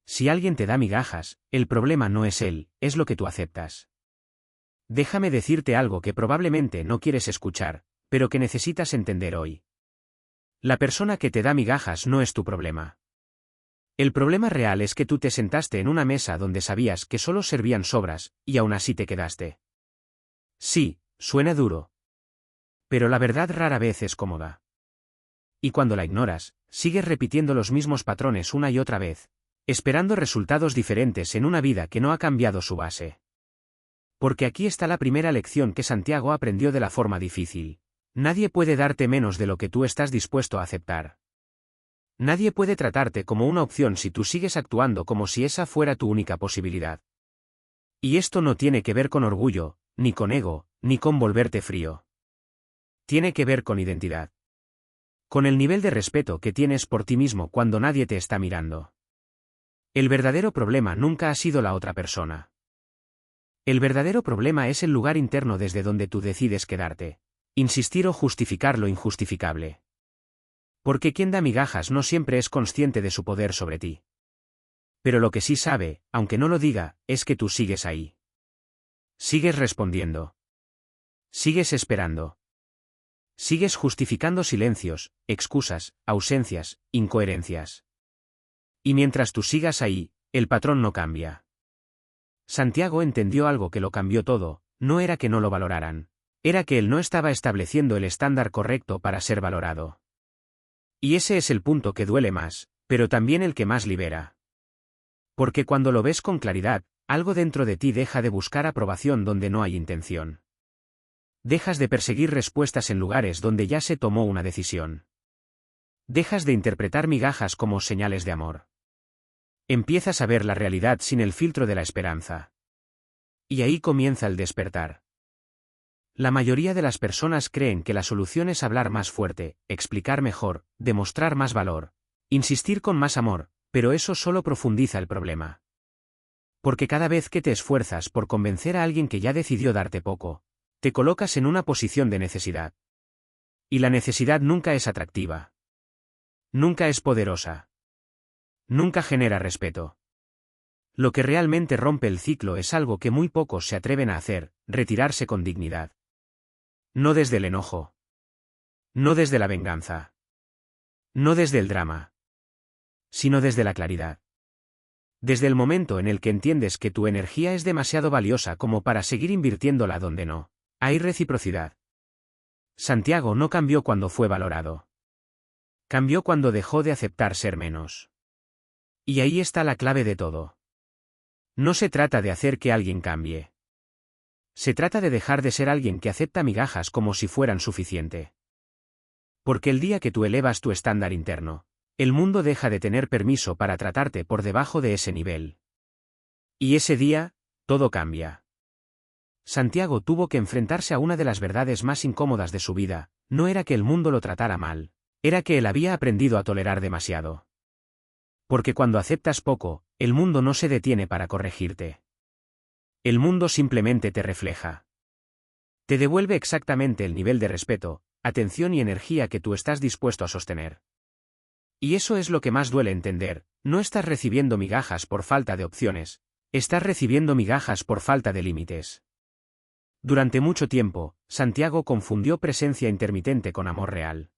Si alguien te da migajas, el problema no es él, es lo que tú aceptas. Déjame decirte algo que probablemente no quieres escuchar, pero que necesitas entender hoy. La persona que te da migajas no es tu problema. El problema real es que tú te sentaste en una mesa donde sabías que solo servían sobras, y aún así te quedaste. Sí, suena duro. Pero la verdad rara vez es cómoda. Y cuando la ignoras, sigues repitiendo los mismos patrones una y otra vez, esperando resultados diferentes en una vida que no ha cambiado su base. Porque aquí está la primera lección que Santiago aprendió de la forma difícil. Nadie puede darte menos de lo que tú estás dispuesto a aceptar. Nadie puede tratarte como una opción si tú sigues actuando como si esa fuera tu única posibilidad. Y esto no tiene que ver con orgullo, ni con ego, ni con volverte frío. Tiene que ver con identidad. Con el nivel de respeto que tienes por ti mismo cuando nadie te está mirando. El verdadero problema nunca ha sido la otra persona. El verdadero problema es el lugar interno desde donde tú decides quedarte. Insistir o justificar lo injustificable. Porque quien da migajas no siempre es consciente de su poder sobre ti. Pero lo que sí sabe, aunque no lo diga, es que tú sigues ahí. Sigues respondiendo. Sigues esperando. Sigues justificando silencios, excusas, ausencias, incoherencias. Y mientras tú sigas ahí, el patrón no cambia. Santiago entendió algo que lo cambió todo, no era que no lo valoraran, era que él no estaba estableciendo el estándar correcto para ser valorado. Y ese es el punto que duele más, pero también el que más libera. Porque cuando lo ves con claridad, algo dentro de ti deja de buscar aprobación donde no hay intención. Dejas de perseguir respuestas en lugares donde ya se tomó una decisión. Dejas de interpretar migajas como señales de amor. Empiezas a ver la realidad sin el filtro de la esperanza. Y ahí comienza el despertar. La mayoría de las personas creen que la solución es hablar más fuerte, explicar mejor, demostrar más valor, insistir con más amor, pero eso solo profundiza el problema. Porque cada vez que te esfuerzas por convencer a alguien que ya decidió darte poco, te colocas en una posición de necesidad. Y la necesidad nunca es atractiva. Nunca es poderosa. Nunca genera respeto. Lo que realmente rompe el ciclo es algo que muy pocos se atreven a hacer, retirarse con dignidad. No desde el enojo. No desde la venganza. No desde el drama. Sino desde la claridad. Desde el momento en el que entiendes que tu energía es demasiado valiosa como para seguir invirtiéndola donde no hay reciprocidad. Santiago no cambió cuando fue valorado. Cambió cuando dejó de aceptar ser menos. Y ahí está la clave de todo. No se trata de hacer que alguien cambie. Se trata de dejar de ser alguien que acepta migajas como si fueran suficiente. Porque el día que tú elevas tu estándar interno, el mundo deja de tener permiso para tratarte por debajo de ese nivel. Y ese día, todo cambia. Santiago tuvo que enfrentarse a una de las verdades más incómodas de su vida, no era que el mundo lo tratara mal, era que él había aprendido a tolerar demasiado. Porque cuando aceptas poco, el mundo no se detiene para corregirte. El mundo simplemente te refleja. Te devuelve exactamente el nivel de respeto, atención y energía que tú estás dispuesto a sostener. Y eso es lo que más duele entender, no estás recibiendo migajas por falta de opciones, estás recibiendo migajas por falta de límites. Durante mucho tiempo, Santiago confundió presencia intermitente con amor real.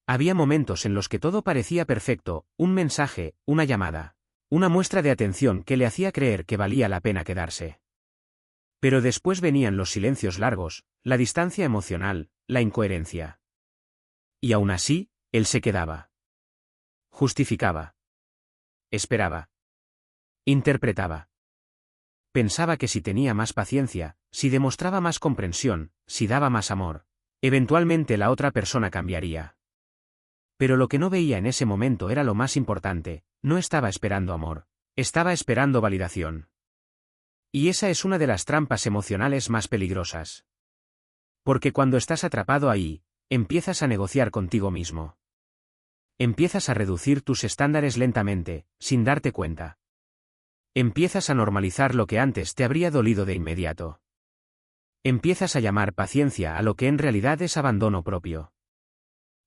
Había momentos en los que todo parecía perfecto, un mensaje, una llamada, una muestra de atención que le hacía creer que valía la pena quedarse. Pero después venían los silencios largos, la distancia emocional, la incoherencia. Y aún así, él se quedaba. Justificaba. Esperaba. Interpretaba. Pensaba que si tenía más paciencia, si demostraba más comprensión, si daba más amor, eventualmente la otra persona cambiaría. Pero lo que no veía en ese momento era lo más importante, no estaba esperando amor, estaba esperando validación. Y esa es una de las trampas emocionales más peligrosas. Porque cuando estás atrapado ahí, empiezas a negociar contigo mismo. Empiezas a reducir tus estándares lentamente, sin darte cuenta. Empiezas a normalizar lo que antes te habría dolido de inmediato. Empiezas a llamar paciencia a lo que en realidad es abandono propio.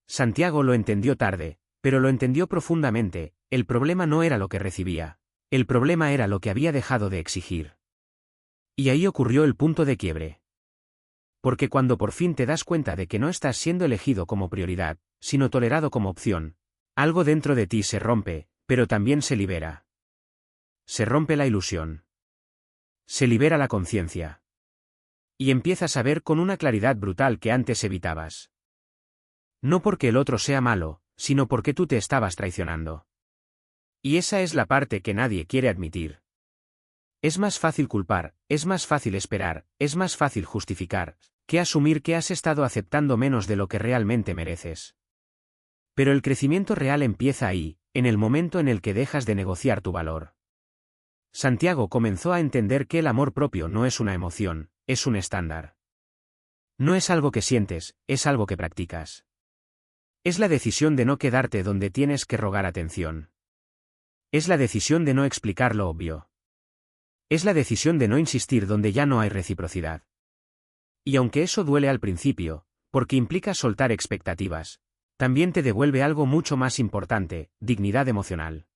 Santiago lo entendió tarde, pero lo entendió profundamente, el problema no era lo que recibía, El problema era lo que había dejado de exigir. Y ahí ocurrió el punto de quiebre. Porque cuando por fin te das cuenta de que no estás siendo elegido como prioridad, sino tolerado como opción, algo dentro de ti se rompe, pero también se libera. Se rompe la ilusión. Se libera la conciencia. Y empiezas a ver con una claridad brutal que antes evitabas. No porque el otro sea malo, sino porque tú te estabas traicionando. Y esa es la parte que nadie quiere admitir. Es más fácil culpar, es más fácil esperar, es más fácil justificar, que asumir que has estado aceptando menos de lo que realmente mereces. Pero el crecimiento real empieza ahí, en el momento en el que dejas de negociar tu valor. Santiago comenzó a entender que el amor propio no es una emoción, es un estándar. No es algo que sientes, es algo que practicas. Es la decisión de no quedarte donde tienes que rogar atención. Es la decisión de no explicar lo obvio. Es la decisión de no insistir donde ya no hay reciprocidad. Y aunque eso duele al principio, porque implica soltar expectativas, también te devuelve algo mucho más importante, dignidad emocional.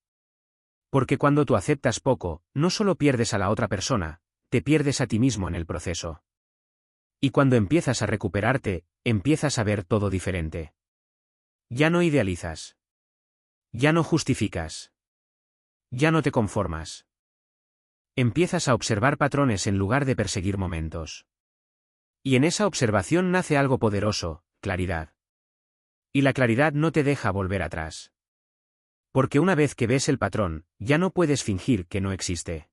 Porque cuando tú aceptas poco, no solo pierdes a la otra persona, te pierdes a ti mismo en el proceso. Y cuando empiezas a recuperarte, empiezas a ver todo diferente. Ya no idealizas. Ya no justificas. Ya no te conformas. Empiezas a observar patrones en lugar de perseguir momentos. Y en esa observación nace algo poderoso, claridad. Y la claridad no te deja volver atrás. Porque una vez que ves el patrón, ya no puedes fingir que no existe.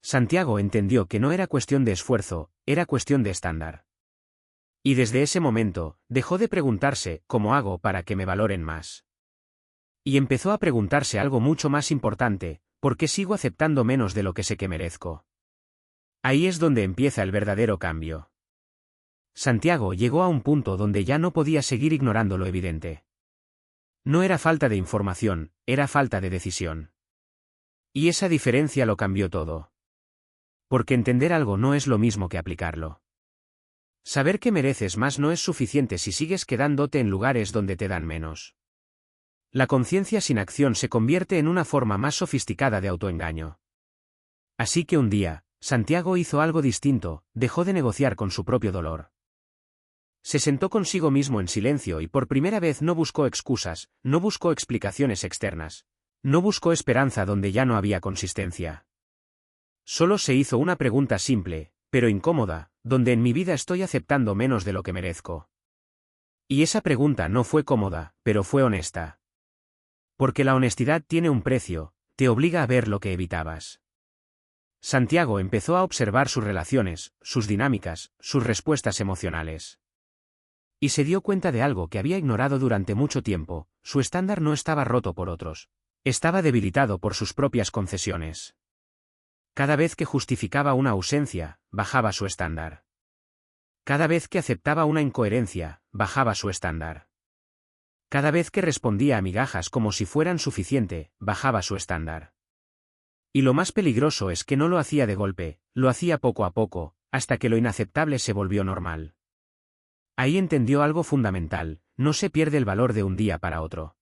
Santiago entendió que no era cuestión de esfuerzo, era cuestión de estándar. Y desde ese momento, dejó de preguntarse, ¿cómo hago para que me valoren más? Y empezó a preguntarse algo mucho más importante, ¿por qué sigo aceptando menos de lo que sé que merezco? Ahí es donde empieza el verdadero cambio. Santiago llegó a un punto donde ya no podía seguir ignorando lo evidente. No era falta de información, era falta de decisión. Y esa diferencia lo cambió todo. Porque entender algo no es lo mismo que aplicarlo. Saber que mereces más no es suficiente si sigues quedándote en lugares donde te dan menos. La conciencia sin acción se convierte en una forma más sofisticada de autoengaño. Así que un día, Santiago hizo algo distinto, dejó de negociar con su propio dolor. Se sentó consigo mismo en silencio y por primera vez no buscó excusas, no buscó explicaciones externas, no buscó esperanza donde ya no había consistencia. Solo se hizo una pregunta simple, pero incómoda, ¿dónde en mi vida estoy aceptando menos de lo que merezco? Y esa pregunta no fue cómoda, pero fue honesta. Porque la honestidad tiene un precio, te obliga a ver lo que evitabas. Santiago empezó a observar sus relaciones, sus dinámicas, sus respuestas emocionales. Y se dio cuenta de algo que había ignorado durante mucho tiempo, su estándar no estaba roto por otros, estaba debilitado por sus propias concesiones. Cada vez que justificaba una ausencia, bajaba su estándar. Cada vez que aceptaba una incoherencia, bajaba su estándar. Cada vez que respondía a migajas como si fueran suficiente, bajaba su estándar. Y lo más peligroso es que no lo hacía de golpe, lo hacía poco a poco, hasta que lo inaceptable se volvió normal. Ahí entendió algo fundamental, no se pierde el valor de un día para otro.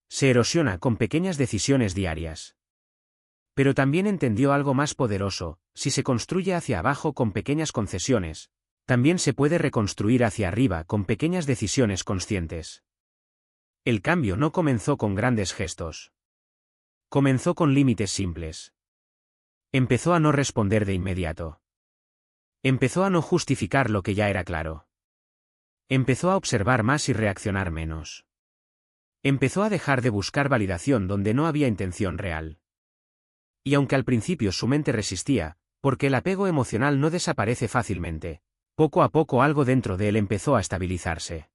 Se erosiona con pequeñas decisiones diarias. Pero también entendió algo más poderoso, si se construye hacia abajo con pequeñas concesiones, también se puede reconstruir hacia arriba con pequeñas decisiones conscientes. El cambio no comenzó con grandes gestos. Comenzó con límites simples. Empezó a no responder de inmediato. Empezó a no justificar lo que ya era claro. Empezó a observar más y reaccionar menos. Empezó a dejar de buscar validación donde no había intención real. Y aunque al principio su mente resistía, porque el apego emocional no desaparece fácilmente, poco a poco algo dentro de él empezó a estabilizarse.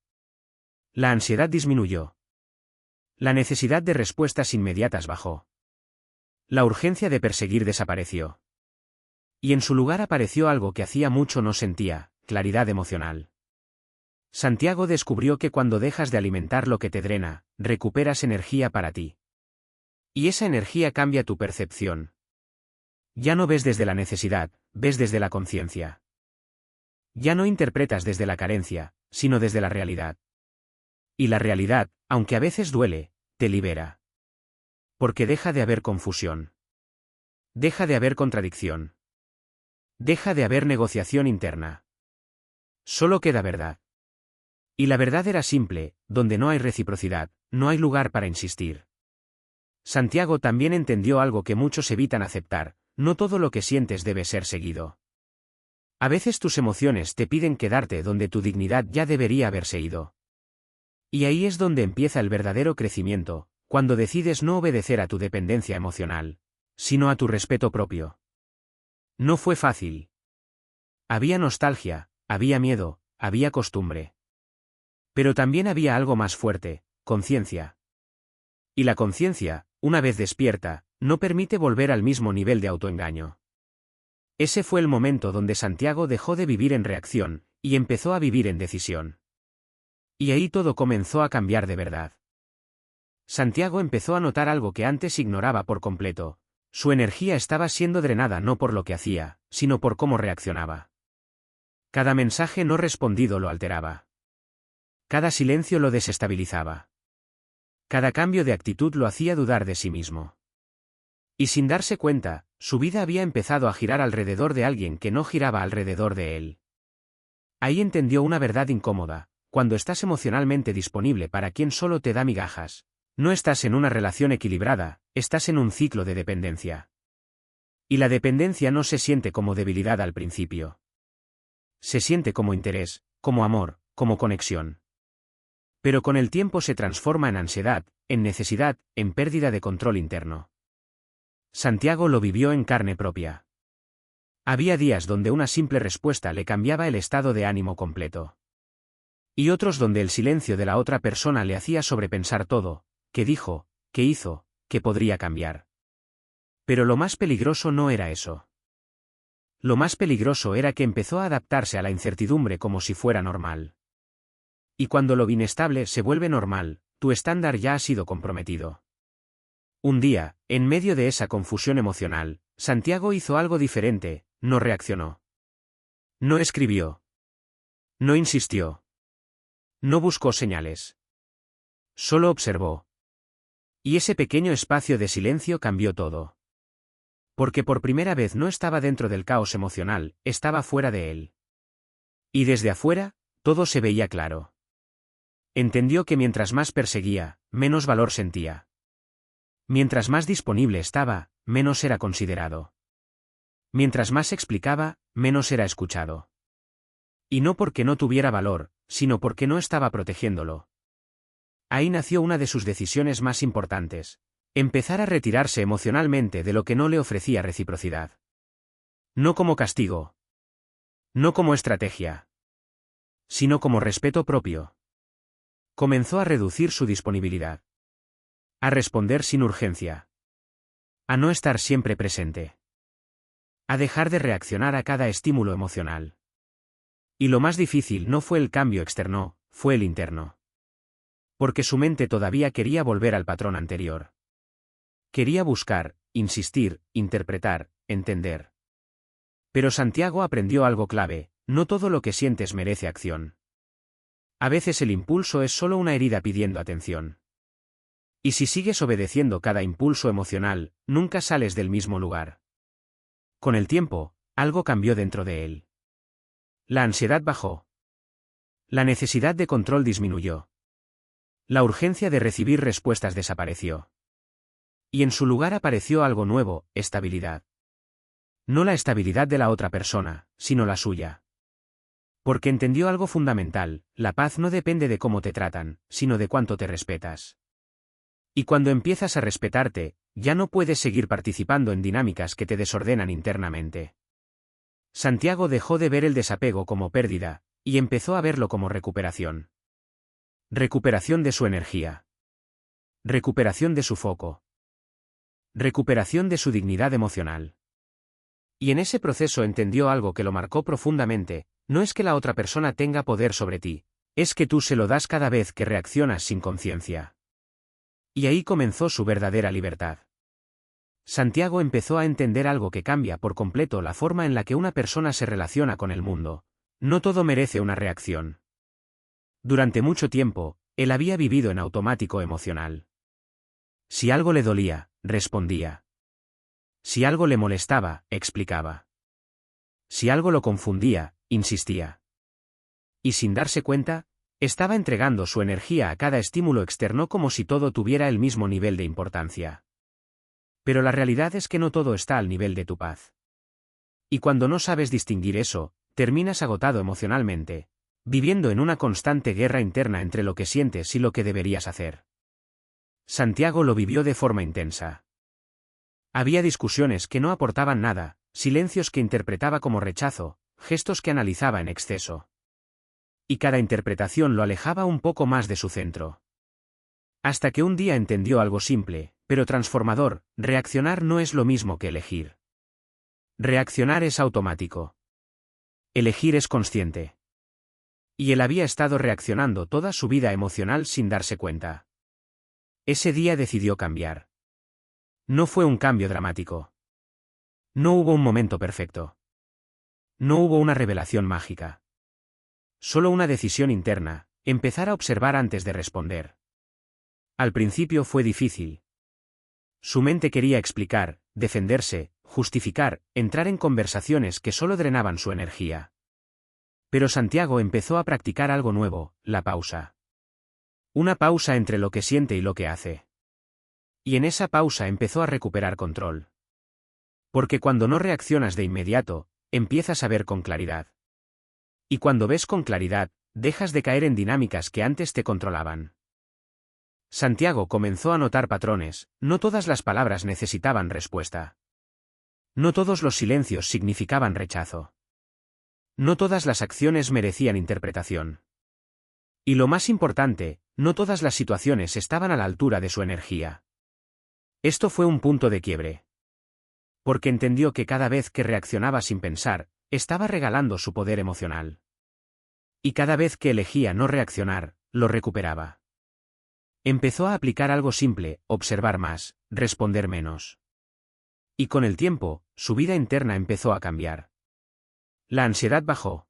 La ansiedad disminuyó. La necesidad de respuestas inmediatas bajó. La urgencia de perseguir desapareció. Y en su lugar apareció algo que hacía mucho no sentía, claridad emocional. Santiago descubrió que cuando dejas de alimentar lo que te drena, recuperas energía para ti. Y esa energía cambia tu percepción. Ya no ves desde la necesidad, ves desde la conciencia. Ya no interpretas desde la carencia, sino desde la realidad. Y la realidad, aunque a veces duele, te libera. Porque deja de haber confusión. Deja de haber contradicción. Deja de haber negociación interna. Solo queda verdad. Y la verdad era simple: donde no hay reciprocidad, no hay lugar para insistir. Santiago también entendió algo que muchos evitan aceptar: no todo lo que sientes debe ser seguido. A veces tus emociones te piden quedarte donde tu dignidad ya debería haberse ido. Y ahí es donde empieza el verdadero crecimiento, cuando decides no obedecer a tu dependencia emocional, sino a tu respeto propio. No fue fácil. Había nostalgia, había miedo, había costumbre. Pero también había algo más fuerte: conciencia. Y la conciencia, una vez despierta, no permite volver al mismo nivel de autoengaño. Ese fue el momento donde Santiago dejó de vivir en reacción, y empezó a vivir en decisión. Y ahí todo comenzó a cambiar de verdad. Santiago empezó a notar algo que antes ignoraba por completo: su energía estaba siendo drenada no por lo que hacía, sino por cómo reaccionaba. Cada mensaje no respondido lo alteraba. Cada silencio lo desestabilizaba. Cada cambio de actitud lo hacía dudar de sí mismo. Y sin darse cuenta, su vida había empezado a girar alrededor de alguien que no giraba alrededor de él. Ahí entendió una verdad incómoda: cuando estás emocionalmente disponible para quien solo te da migajas, no estás en una relación equilibrada, estás en un ciclo de dependencia. Y la dependencia no se siente como debilidad al principio. Se siente como interés, como amor, como conexión. Pero con el tiempo se transforma en ansiedad, en necesidad, en pérdida de control interno. Santiago lo vivió en carne propia. Había días donde una simple respuesta le cambiaba el estado de ánimo completo. Y otros donde el silencio de la otra persona le hacía sobrepensar todo: qué dijo, qué hizo, qué podría cambiar. Pero lo más peligroso no era eso. Lo más peligroso era que empezó a adaptarse a la incertidumbre como si fuera normal. Y cuando lo inestable se vuelve normal, tu estándar ya ha sido comprometido. Un día, en medio de esa confusión emocional, Santiago hizo algo diferente: no reaccionó. No escribió. No insistió. No buscó señales. Solo observó. Y ese pequeño espacio de silencio cambió todo. Porque por primera vez no estaba dentro del caos emocional, estaba fuera de él. Y desde afuera, todo se veía claro. Entendió que mientras más perseguía, menos valor sentía. Mientras más disponible estaba, menos era considerado. Mientras más explicaba, menos era escuchado. Y no porque no tuviera valor, sino porque no estaba protegiéndolo. Ahí nació una de sus decisiones más importantes: empezar a retirarse emocionalmente de lo que no le ofrecía reciprocidad. No como castigo. No como estrategia. Sino como respeto propio. Comenzó a reducir su disponibilidad. A responder sin urgencia. A no estar siempre presente. A dejar de reaccionar a cada estímulo emocional. Y lo más difícil no fue el cambio externo, fue el interno. Porque su mente todavía quería volver al patrón anterior. Quería buscar, insistir, interpretar, entender. Pero Santiago aprendió algo clave: no todo lo que sientes merece acción. A veces el impulso es solo una herida pidiendo atención. Y si sigues obedeciendo cada impulso emocional, nunca sales del mismo lugar. Con el tiempo, algo cambió dentro de él. La ansiedad bajó. La necesidad de control disminuyó. La urgencia de recibir respuestas desapareció. Y en su lugar apareció algo nuevo: estabilidad. No la estabilidad de la otra persona, sino la suya. Porque entendió algo fundamental: la paz no depende de cómo te tratan, sino de cuánto te respetas. Y cuando empiezas a respetarte, ya no puedes seguir participando en dinámicas que te desordenan internamente. Santiago dejó de ver el desapego como pérdida, y empezó a verlo como recuperación. Recuperación de su energía. Recuperación de su foco. Recuperación de su dignidad emocional. Y en ese proceso entendió algo que lo marcó profundamente: no es que la otra persona tenga poder sobre ti, es que tú se lo das cada vez que reaccionas sin conciencia. Y ahí comenzó su verdadera libertad. Santiago empezó a entender algo que cambia por completo la forma en la que una persona se relaciona con el mundo: no todo merece una reacción. Durante mucho tiempo, él había vivido en automático emocional. Si algo le dolía, respondía. Si algo le molestaba, explicaba. Si algo lo confundía, insistía. Y sin darse cuenta, estaba entregando su energía a cada estímulo externo como si todo tuviera el mismo nivel de importancia. Pero la realidad es que no todo está al nivel de tu paz. Y cuando no sabes distinguir eso, terminas agotado emocionalmente, viviendo en una constante guerra interna entre lo que sientes y lo que deberías hacer. Santiago lo vivió de forma intensa. Había discusiones que no aportaban nada, silencios que interpretaba como rechazo, gestos que analizaba en exceso. Y cada interpretación lo alejaba un poco más de su centro. Hasta que un día entendió algo simple, pero transformador: reaccionar no es lo mismo que elegir. Reaccionar es automático. Elegir es consciente. Y él había estado reaccionando toda su vida emocional sin darse cuenta. Ese día decidió cambiar. No fue un cambio dramático. No hubo un momento perfecto. No hubo una revelación mágica. Solo una decisión interna: empezar a observar antes de responder. Al principio fue difícil. Su mente quería explicar, defenderse, justificar, entrar en conversaciones que solo drenaban su energía. Pero Santiago empezó a practicar algo nuevo: la pausa. Una pausa entre lo que siente y lo que hace. Y en esa pausa empezó a recuperar control. Porque cuando no reaccionas de inmediato, empiezas a ver con claridad. Y cuando ves con claridad, dejas de caer en dinámicas que antes te controlaban. Santiago comenzó a notar patrones: no todas las palabras necesitaban respuesta. No todos los silencios significaban rechazo. No todas las acciones merecían interpretación. Y lo más importante, no todas las situaciones estaban a la altura de su energía. Esto fue un punto de quiebre. Porque entendió que cada vez que reaccionaba sin pensar, estaba regalando su poder emocional. Y cada vez que elegía no reaccionar, lo recuperaba. Empezó a aplicar algo simple: observar más, responder menos. Y con el tiempo, su vida interna empezó a cambiar. La ansiedad bajó.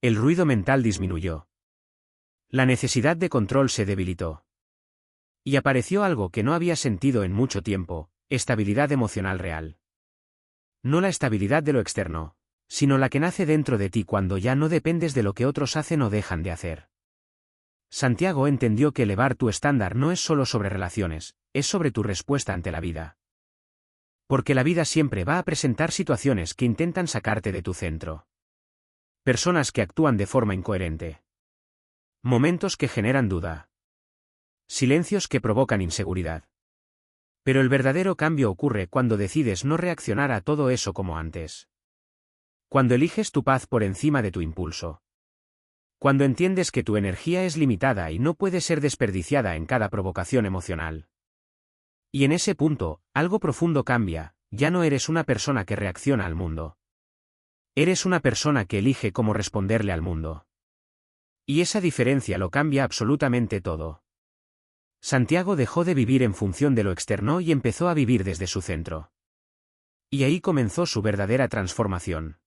El ruido mental disminuyó. La necesidad de control se debilitó. Y apareció algo que no había sentido en mucho tiempo: estabilidad emocional real. No la estabilidad de lo externo, sino la que nace dentro de ti cuando ya no dependes de lo que otros hacen o dejan de hacer. Santiago entendió que elevar tu estándar no es solo sobre relaciones, es sobre tu respuesta ante la vida. Porque la vida siempre va a presentar situaciones que intentan sacarte de tu centro. Personas que actúan de forma incoherente. Momentos que generan duda. Silencios que provocan inseguridad. Pero el verdadero cambio ocurre cuando decides no reaccionar a todo eso como antes. Cuando eliges tu paz por encima de tu impulso. Cuando entiendes que tu energía es limitada y no puede ser desperdiciada en cada provocación emocional. Y en ese punto, algo profundo cambia: ya no eres una persona que reacciona al mundo. Eres una persona que elige cómo responderle al mundo. Y esa diferencia lo cambia absolutamente todo. Santiago dejó de vivir en función de lo externo y empezó a vivir desde su centro. Y ahí comenzó su verdadera transformación.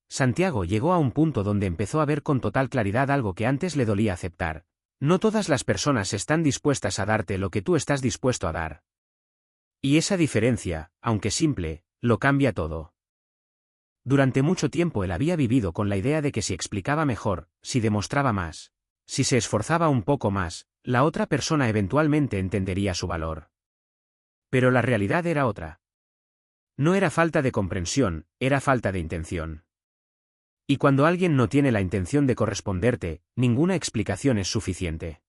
Santiago llegó a un punto donde empezó a ver con total claridad algo que antes le dolía aceptar: no todas las personas están dispuestas a darte lo que tú estás dispuesto a dar. Y esa diferencia, aunque simple, lo cambia todo. Durante mucho tiempo él había vivido con la idea de que si explicaba mejor, si demostraba más, si se esforzaba un poco más, la otra persona eventualmente entendería su valor. Pero la realidad era otra. No era falta de comprensión, era falta de intención. Y cuando alguien no tiene la intención de corresponderte, ninguna explicación es suficiente.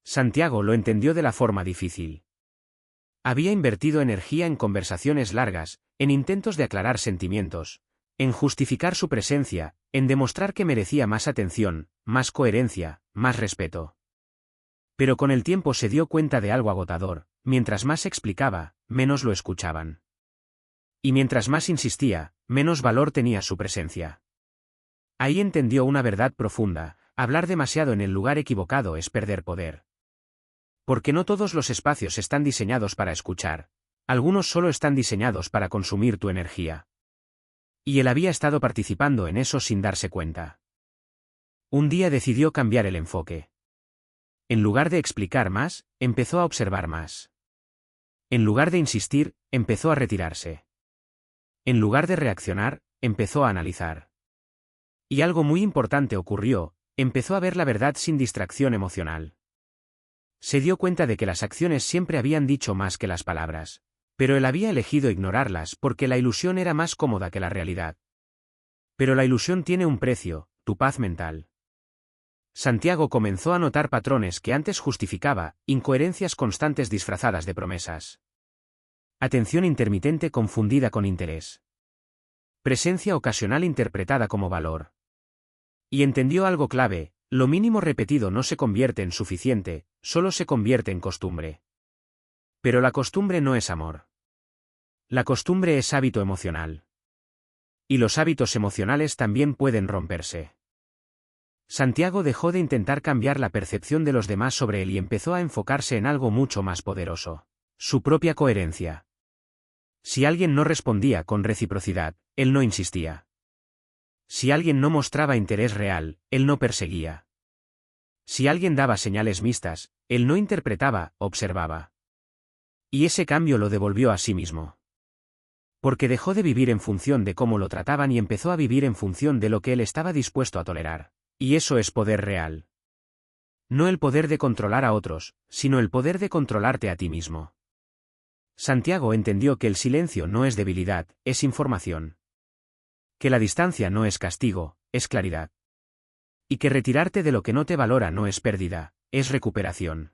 Santiago lo entendió de la forma difícil. Había invertido energía en conversaciones largas, en intentos de aclarar sentimientos, en justificar su presencia, en demostrar que merecía más atención, más coherencia, más respeto. Pero con el tiempo se dio cuenta de algo agotador: mientras más explicaba, menos lo escuchaban. Y mientras más insistía, menos valor tenía su presencia. Ahí entendió una verdad profunda: hablar demasiado en el lugar equivocado es perder poder. Porque no todos los espacios están diseñados para escuchar, algunos solo están diseñados para consumir tu energía. Y él había estado participando en eso sin darse cuenta. Un día decidió cambiar el enfoque. En lugar de explicar más, empezó a observar más. En lugar de insistir, empezó a retirarse. En lugar de reaccionar, empezó a analizar. Y algo muy importante ocurrió, empezó a ver la verdad sin distracción emocional. Se dio cuenta de que las acciones siempre habían dicho más que las palabras, pero él había elegido ignorarlas porque la ilusión era más cómoda que la realidad. Pero la ilusión tiene un precio, tu paz mental. Santiago comenzó a notar patrones que antes justificaba, incoherencias constantes disfrazadas de promesas. Atención intermitente confundida con interés. Presencia ocasional interpretada como valor. Y entendió algo clave, lo mínimo repetido no se convierte en suficiente, solo se convierte en costumbre. Pero la costumbre no es amor. La costumbre es hábito emocional. Y los hábitos emocionales también pueden romperse. Santiago dejó de intentar cambiar la percepción de los demás sobre él y empezó a enfocarse en algo mucho más poderoso: su propia coherencia. Si alguien no respondía con reciprocidad, él no insistía. Si alguien no mostraba interés real, él no perseguía. Si alguien daba señales mixtas, él no interpretaba, observaba. Y ese cambio lo devolvió a sí mismo. Porque dejó de vivir en función de cómo lo trataban y empezó a vivir en función de lo que él estaba dispuesto a tolerar. Y eso es poder real. No el poder de controlar a otros, sino el poder de controlarte a ti mismo. Santiago entendió que el silencio no es debilidad, es información. Que la distancia no es castigo, es claridad. Y que retirarte de lo que no te valora no es pérdida, es recuperación.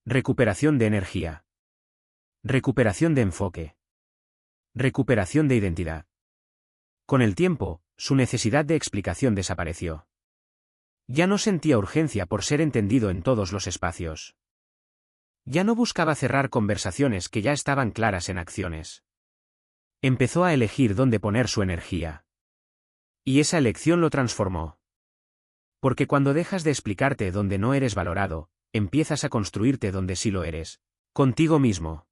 Recuperación de energía. Recuperación de enfoque. Recuperación de identidad. Con el tiempo, su necesidad de explicación desapareció. Ya no sentía urgencia por ser entendido en todos los espacios. Ya no buscaba cerrar conversaciones que ya estaban claras en acciones. Empezó a elegir dónde poner su energía. Y esa elección lo transformó. Porque cuando dejas de explicarte donde no eres valorado, empiezas a construirte donde sí lo eres, contigo mismo.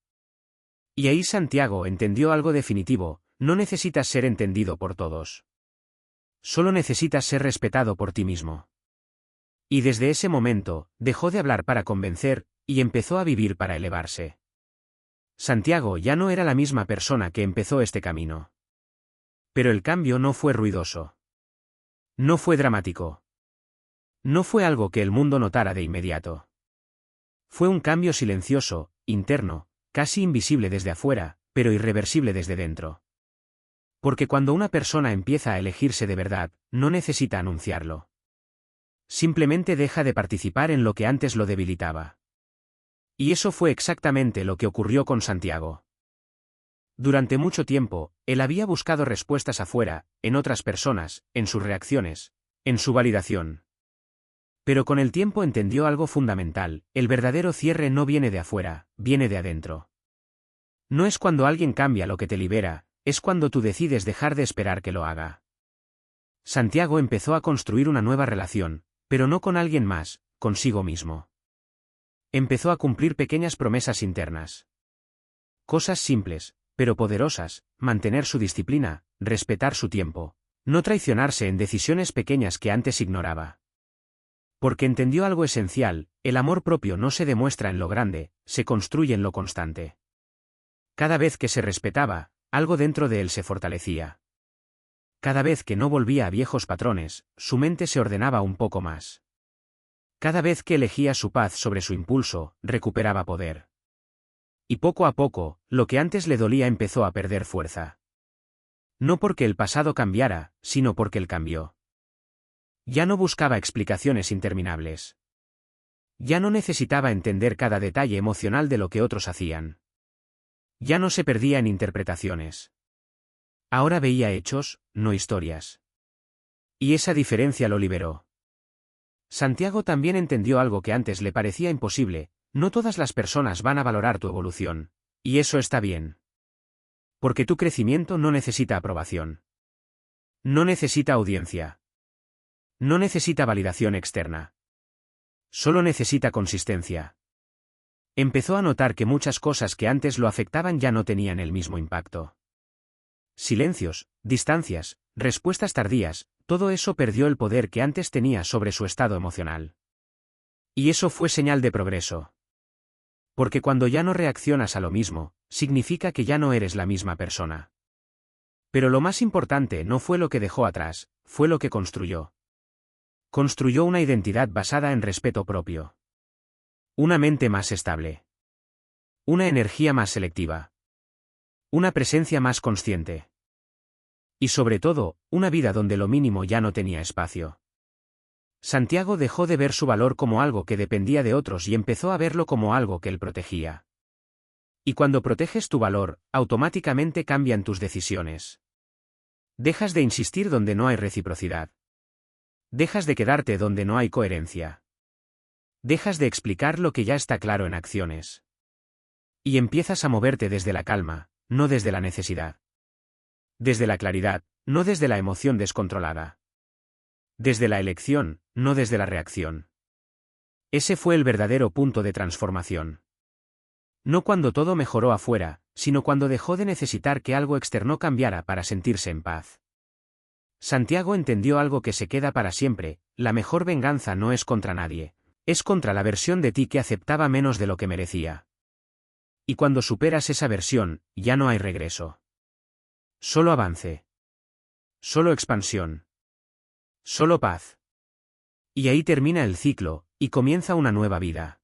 Y ahí Santiago entendió algo definitivo: no necesitas ser entendido por todos. Solo necesitas ser respetado por ti mismo. Y desde ese momento, dejó de hablar para convencer, y empezó a vivir para elevarse. Santiago ya no era la misma persona que empezó este camino. Pero el cambio no fue ruidoso. No fue dramático. No fue algo que el mundo notara de inmediato. Fue un cambio silencioso, interno, casi invisible desde afuera, pero irreversible desde dentro. Porque cuando una persona empieza a elegirse de verdad, no necesita anunciarlo. Simplemente deja de participar en lo que antes lo debilitaba. Y eso fue exactamente lo que ocurrió con Santiago. Durante mucho tiempo, él había buscado respuestas afuera, en otras personas, en sus reacciones, en su validación. Pero con el tiempo entendió algo fundamental: el verdadero cierre no viene de afuera, viene de adentro. No es cuando alguien cambia lo que te libera, es cuando tú decides dejar de esperar que lo haga. Santiago empezó a construir una nueva relación, pero no con alguien más, consigo mismo. Empezó a cumplir pequeñas promesas internas. Cosas simples, pero poderosas: mantener su disciplina, respetar su tiempo, no traicionarse en decisiones pequeñas que antes ignoraba. Porque entendió algo esencial: el amor propio no se demuestra en lo grande, se construye en lo constante. Cada vez que se respetaba, algo dentro de él se fortalecía. Cada vez que no volvía a viejos patrones, su mente se ordenaba un poco más. Cada vez que elegía su paz sobre su impulso, recuperaba poder. Y poco a poco, lo que antes le dolía empezó a perder fuerza. No porque el pasado cambiara, sino porque él cambió. Ya no buscaba explicaciones interminables. Ya no necesitaba entender cada detalle emocional de lo que otros hacían. Ya no se perdía en interpretaciones. Ahora veía hechos, no historias. Y esa diferencia lo liberó. Santiago también entendió algo que antes le parecía imposible: no todas las personas van a valorar tu evolución. Y eso está bien. Porque tu crecimiento no necesita aprobación. No necesita audiencia. No necesita validación externa. Solo necesita consistencia. Empezó a notar que muchas cosas que antes lo afectaban ya no tenían el mismo impacto. Silencios, distancias, respuestas tardías, todo eso perdió el poder que antes tenía sobre su estado emocional. Y eso fue señal de progreso. Porque cuando ya no reaccionas a lo mismo, significa que ya no eres la misma persona. Pero lo más importante no fue lo que dejó atrás, fue lo que construyó. Construyó una identidad basada en respeto propio. Una mente más estable. Una energía más selectiva. Una presencia más consciente. Y sobre todo, una vida donde lo mínimo ya no tenía espacio. Santiago dejó de ver su valor como algo que dependía de otros y empezó a verlo como algo que él protegía. Y cuando proteges tu valor, automáticamente cambian tus decisiones. Dejas de insistir donde no hay reciprocidad. Dejas de quedarte donde no hay coherencia. Dejas de explicar lo que ya está claro en acciones. Y empiezas a moverte desde la calma, no desde la necesidad. Desde la claridad, no desde la emoción descontrolada. Desde la elección, no desde la reacción. Ese fue el verdadero punto de transformación. No cuando todo mejoró afuera, sino cuando dejó de necesitar que algo externo cambiara para sentirse en paz. Santiago entendió algo que se queda para siempre: la mejor venganza no es contra nadie, es contra la versión de ti que aceptaba menos de lo que merecía. Y cuando superas esa versión, ya no hay regreso. Solo avance. Solo expansión. Solo paz. Y ahí termina el ciclo, y comienza una nueva vida.